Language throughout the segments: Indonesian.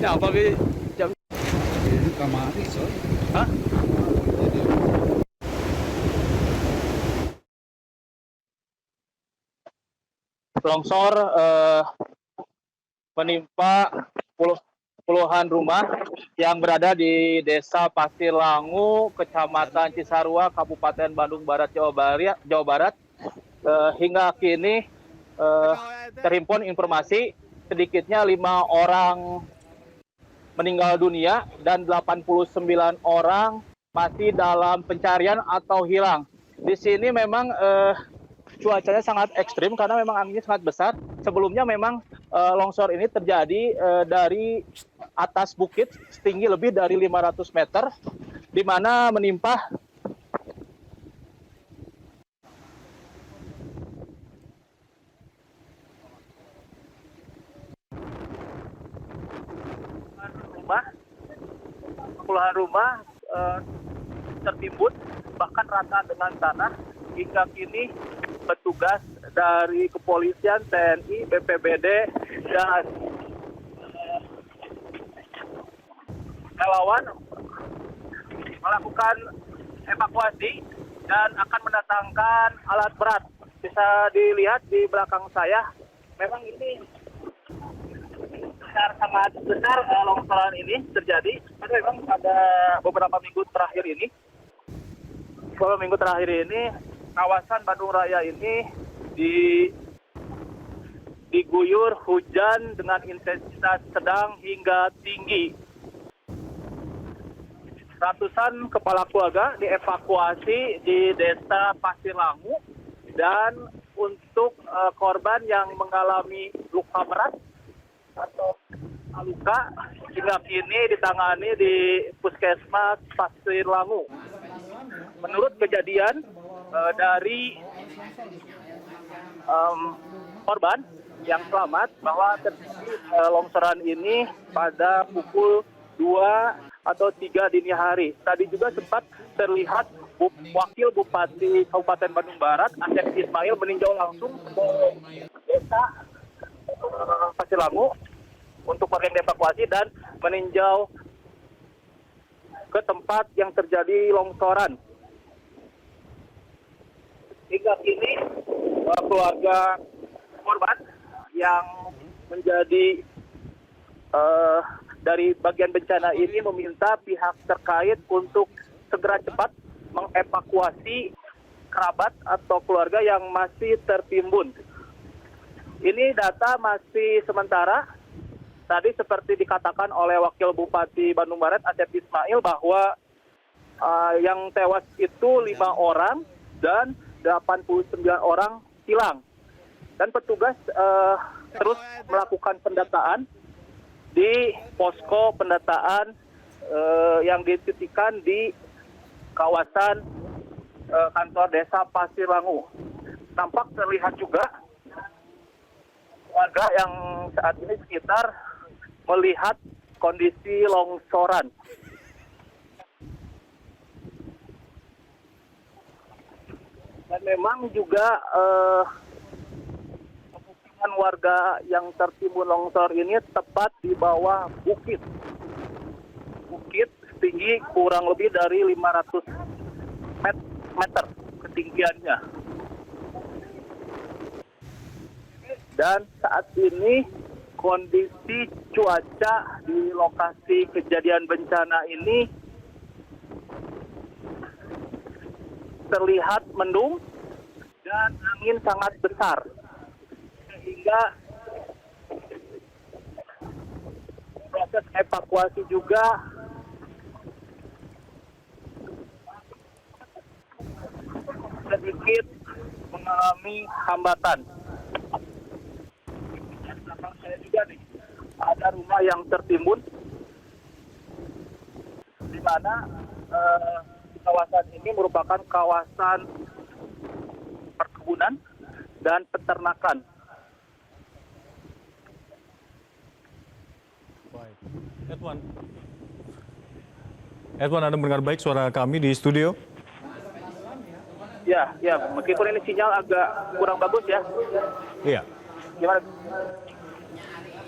Ya, apa Bi? Jam Ini kamari, so. Hah? Longsor menimpa puluhan rumah yang berada di Desa Pasir Langu, Kecamatan Cisarua, Kabupaten Bandung Barat, Jawa Barat. Hingga kini terhimpun informasi sedikitnya 5 orang meninggal dunia dan 89 orang masih dalam pencarian atau hilang. Di sini memang cuacanya sangat ekstrim karena memang anginnya sangat besar. Sebelumnya memang longsor ini terjadi dari atas bukit setinggi lebih dari 500 meter, di mana menimpa puluhan rumah tertimbun bahkan rata dengan tanah. Hingga kini petugas dari kepolisian, TNI, BPBD dan relawan melakukan evakuasi dan akan mendatangkan alat berat. Bisa dilihat di belakang saya, memang ini sangat besar longsoran ini terjadi. Karena memang pada beberapa minggu terakhir ini, kawasan Bandung Raya ini diguyur hujan dengan intensitas sedang hingga tinggi. Ratusan kepala keluarga dievakuasi di Desa Pasir Langu, dan untuk korban yang mengalami luka berat atau luka hingga kini ditangani di Puskesmas Pasir Langu. Menurut kejadian dari korban yang selamat bahwa terjadi longsoran ini pada pukul 2 atau 3 dini hari. Tadi juga sempat terlihat Wakil Bupati Kabupaten Bandung Barat, Asep Ismail, meninjau langsung ke Desa Pasir Langu untuk warga yang dievakuasi dan meninjau ke tempat yang terjadi longsoran. Hingga kini keluarga korban yang menjadi dari bagian bencana ini meminta pihak terkait untuk segera cepat mengevakuasi kerabat atau keluarga yang masih tertimbun. Ini data masih sementara. Tadi seperti dikatakan oleh Wakil Bupati Bandung Barat, Asep Ismail, bahwa yang tewas itu 5 orang dan 89 orang hilang. Dan petugas terus melakukan pendataan di posko pendataan yang dititikkan di kawasan kantor Desa Pasir Langu. Tampak terlihat juga warga yang saat ini sekitar melihat kondisi longsoran. Dan memang juga pemukiman warga yang tertimbun longsor ini tepat di bawah bukit. Bukit setinggi kurang lebih dari 500 meter ketinggiannya. Dan saat ini kondisi cuaca di lokasi kejadian bencana ini terlihat mendung dan angin sangat besar, sehingga proses evakuasi juga sedikit mengalami hambatan. Belakang saya juga nih ada rumah yang tertimbun, di mana kawasan ini merupakan kawasan perkebunan dan peternakan. Baik. Edwan, Anda mendengar baik suara kami di studio? Ya, meskipun ini sinyal agak kurang bagus ya. Iya. Gimana?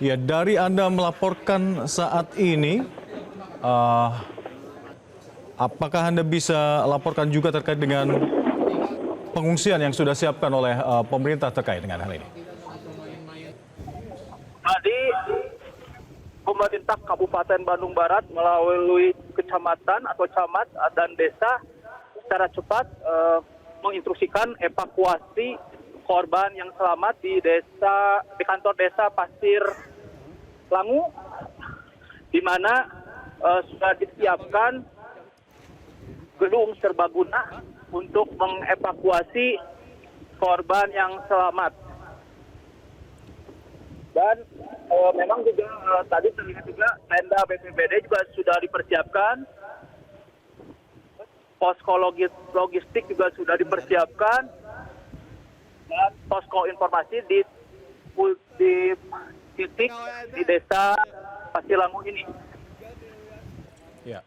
Ya, dari Anda melaporkan saat ini, eh, apakah Anda bisa laporkan juga terkait dengan pengungsian yang sudah siapkan oleh pemerintah terkait dengan hal ini? Tadi pemerintah Kabupaten Bandung Barat melalui kecamatan atau camat dan desa secara cepat menginstruksikan evakuasi korban yang selamat di kantor desa Pasir Langu, di mana sudah disiapkan gedung serbaguna untuk mengevakuasi korban yang selamat. Dan memang juga tadi terlihat juga tenda BPBD juga sudah dipersiapkan, posko logistik juga sudah dipersiapkan, dan posko informasi di titik di desa Pasilangu ini. Ya.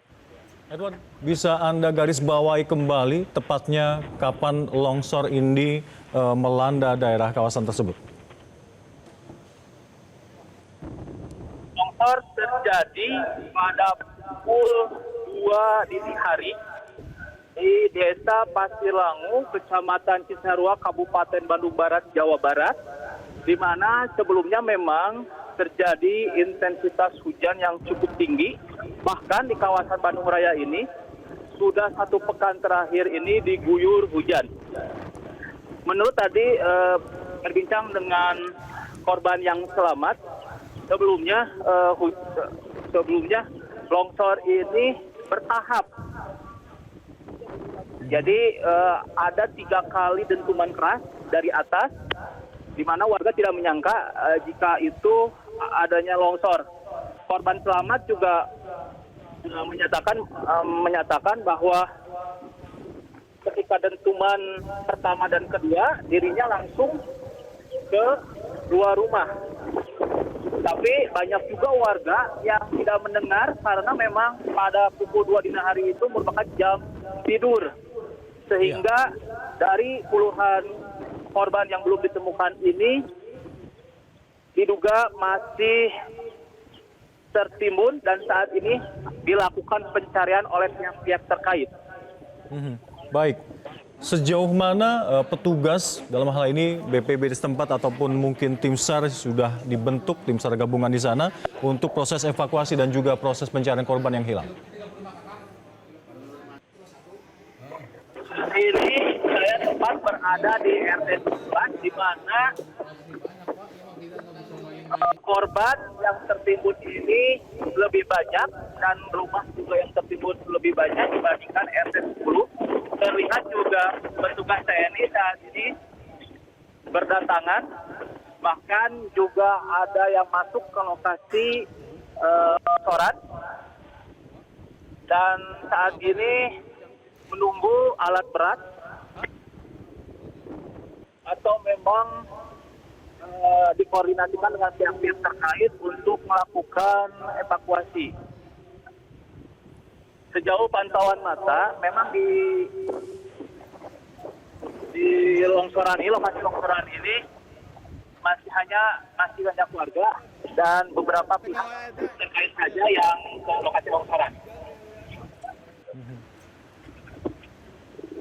Edward, bisa Anda garis bawahi kembali tepatnya kapan longsor ini melanda daerah kawasan tersebut? Longsor terjadi pada pukul 2 dini hari di desa Pasilangu, Kecamatan Cisarua, Kabupaten Bandung Barat, Jawa Barat, di mana sebelumnya memang terjadi intensitas hujan yang cukup tinggi. Bahkan di kawasan Bandung Raya ini sudah 1 pekan terakhir ini diguyur hujan. Menurut tadi berbincang dengan korban yang selamat, sebelumnya longsor ini bertahap. Jadi ada 3 kali dentuman keras dari atas, di mana warga tidak menyangka jika itu adanya longsor. Korban selamat juga menyatakan bahwa ketika dentuman pertama dan kedua, dirinya langsung ke luar rumah. Tapi banyak juga warga yang tidak mendengar karena memang pada pukul 2 dini hari itu merupakan jam tidur. Sehingga dari puluhan korban yang belum ditemukan ini diduga masih tertimbun dan saat ini dilakukan pencarian oleh pihak-pihak terkait. Baik, sejauh mana petugas dalam hal ini BPBD setempat ataupun mungkin tim SAR sudah dibentuk, tim SAR gabungan di sana untuk proses evakuasi dan juga proses pencarian korban yang hilang? Ini saya tempat berada di RT 11 di mana korban yang tertimbun ini lebih banyak dan rumah juga yang tertimbun lebih banyak dibandingkan RT 10. Terlihat juga petugas TNI saat ini berdatangan, bahkan juga ada yang masuk ke lokasi longsoran dan saat ini menunggu alat berat atau memang dikoordinasikan dengan pihak-pihak terkait untuk melakukan evakuasi. Sejauh pantauan mata, memang di longsoran ini, lokasi longsoran ini masih hanya keluarga dan beberapa pihak terkait saja yang ke lokasi longsoran.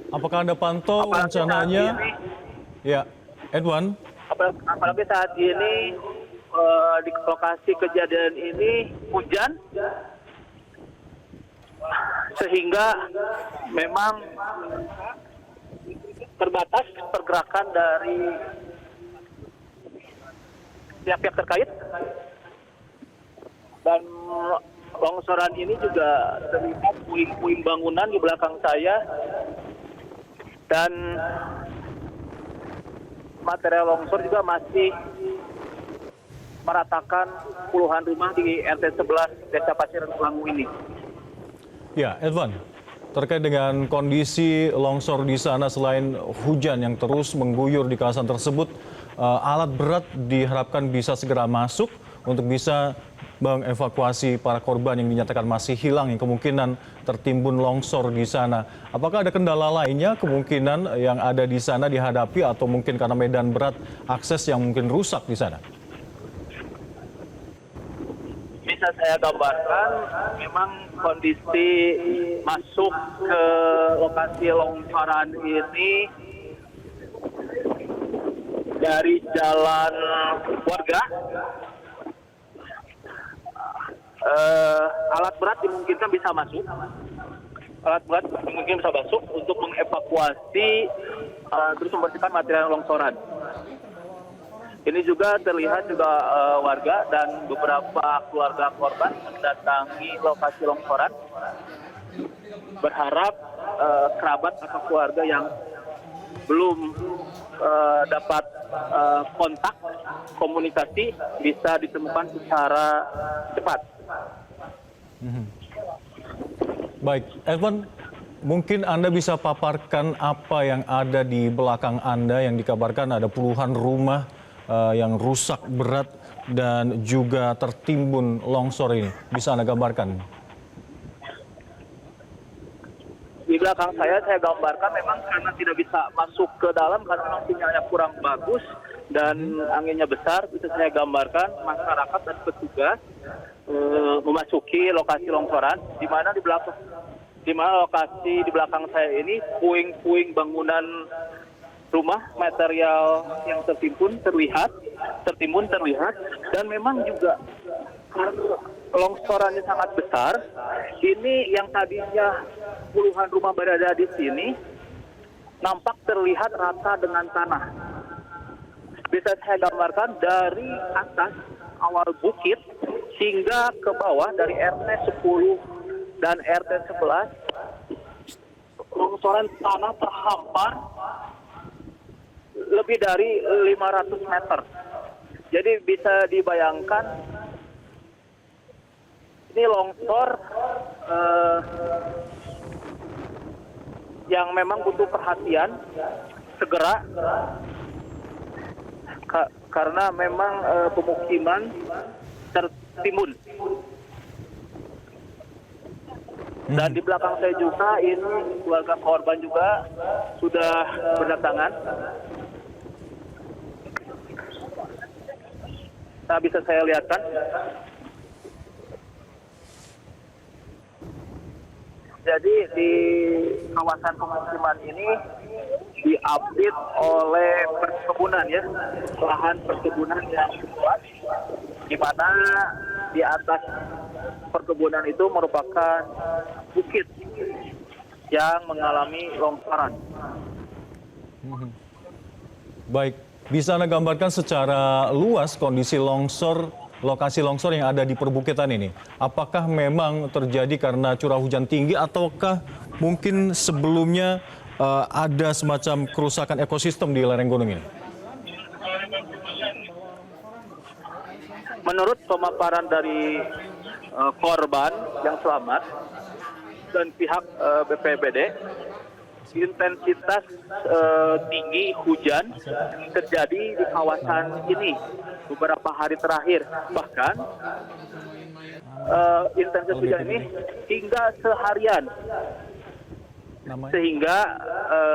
Apakah Anda pantau rencananya? Ya, Edwan. Apalagi saat ini di lokasi kejadian ini hujan, sehingga memang terbatas pergerakan dari pihak-pihak terkait. Dan longsoran ini juga terlihat puing-puing bangunan di belakang saya. Dan material longsor juga masih meratakan puluhan rumah di RT 11 Desa Pasir Langu ini. Ya, Edwan, terkait dengan kondisi longsor di sana selain hujan yang terus mengguyur di kawasan tersebut, alat berat diharapkan bisa segera masuk untuk bisa mengevakuasi para korban yang dinyatakan masih hilang yang kemungkinan tertimbun longsor di sana. Apakah ada kendala lainnya kemungkinan yang ada di sana dihadapi atau mungkin karena medan berat akses yang mungkin rusak di sana? bisa saya gambarkan memang kondisi masuk ke lokasi longsoran ini dari jalan warga. Alat berat dimungkinkan bisa masuk. Alat berat mungkin bisa masuk untuk mengevakuasi terus membersihkan material longsoran. Ini juga terlihat juga warga dan beberapa keluarga korban mendatangi lokasi longsoran, berharap kerabat atau keluarga yang belum dapat kontak komunikasi bisa ditemukan secara cepat. Baik, Evan, mungkin Anda bisa paparkan apa yang ada di belakang Anda yang dikabarkan ada puluhan rumah yang rusak berat dan juga tertimbun longsor ini. Bisa Anda gambarkan? Di belakang saya gambarkan memang karena tidak bisa masuk ke dalam karena memang sinyalnya kurang bagus dan anginnya besar, bisa saya gambarkan masyarakat dan petugas memasuki lokasi longsoran, di mana lokasi di belakang saya ini puing-puing bangunan rumah, material yang tertimbun terlihat, dan memang juga karena longsorannya sangat besar, ini yang tadinya puluhan rumah berada di sini nampak terlihat rata dengan tanah. Bisa saya gambarkan dari atas awal bukit hingga ke bawah dari RT 10 dan RT 11, longsoran tanah terhampar lebih dari 500 meter. Jadi bisa dibayangkan ini longsor yang memang butuh perhatian segera karena memang pemukiman tertimbun. Dan di belakang saya juga ini keluarga korban juga sudah berdatangan. Nah, bisa saya lihatkan. Jadi di kawasan pemukiman ini diupdate oleh perkebunan ya, lahan perkebunan yang luas, di mana di atas perkebunan itu merupakan bukit yang mengalami longsoran. Baik, bisa Anda gambarkan secara luas kondisi lokasi longsor yang ada di perbukitan ini? Apakah memang terjadi karena curah hujan tinggi ataukah mungkin sebelumnya ada semacam kerusakan ekosistem di lereng gunung ini? Menurut pemaparan dari korban yang selamat dan pihak BPBD, intensitas tinggi hujan terjadi di kawasan ini beberapa hari terakhir. Bahkan intensitas hujan ini hingga seharian, sehingga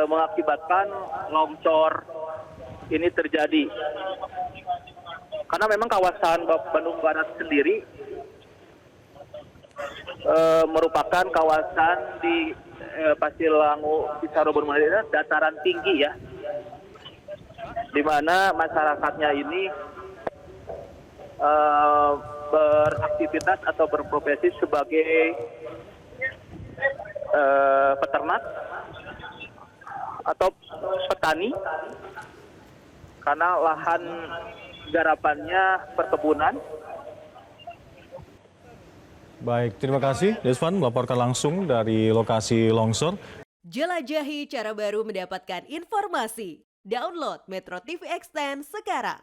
mengakibatkan longsor ini terjadi. Karena memang kawasan Bandung Barat sendiri merupakan kawasan di Pasilangu, Cisarua, Borobudur, dataran tinggi ya, di mana masyarakatnya ini beraktivitas atau berprofesi sebagai peternak atau petani, karena lahan garapannya perkebunan. Baik, terima kasih Desvan melaporkan langsung dari lokasi longsor. Jelajahi cara baru mendapatkan informasi. Download Metro TV Extend sekarang.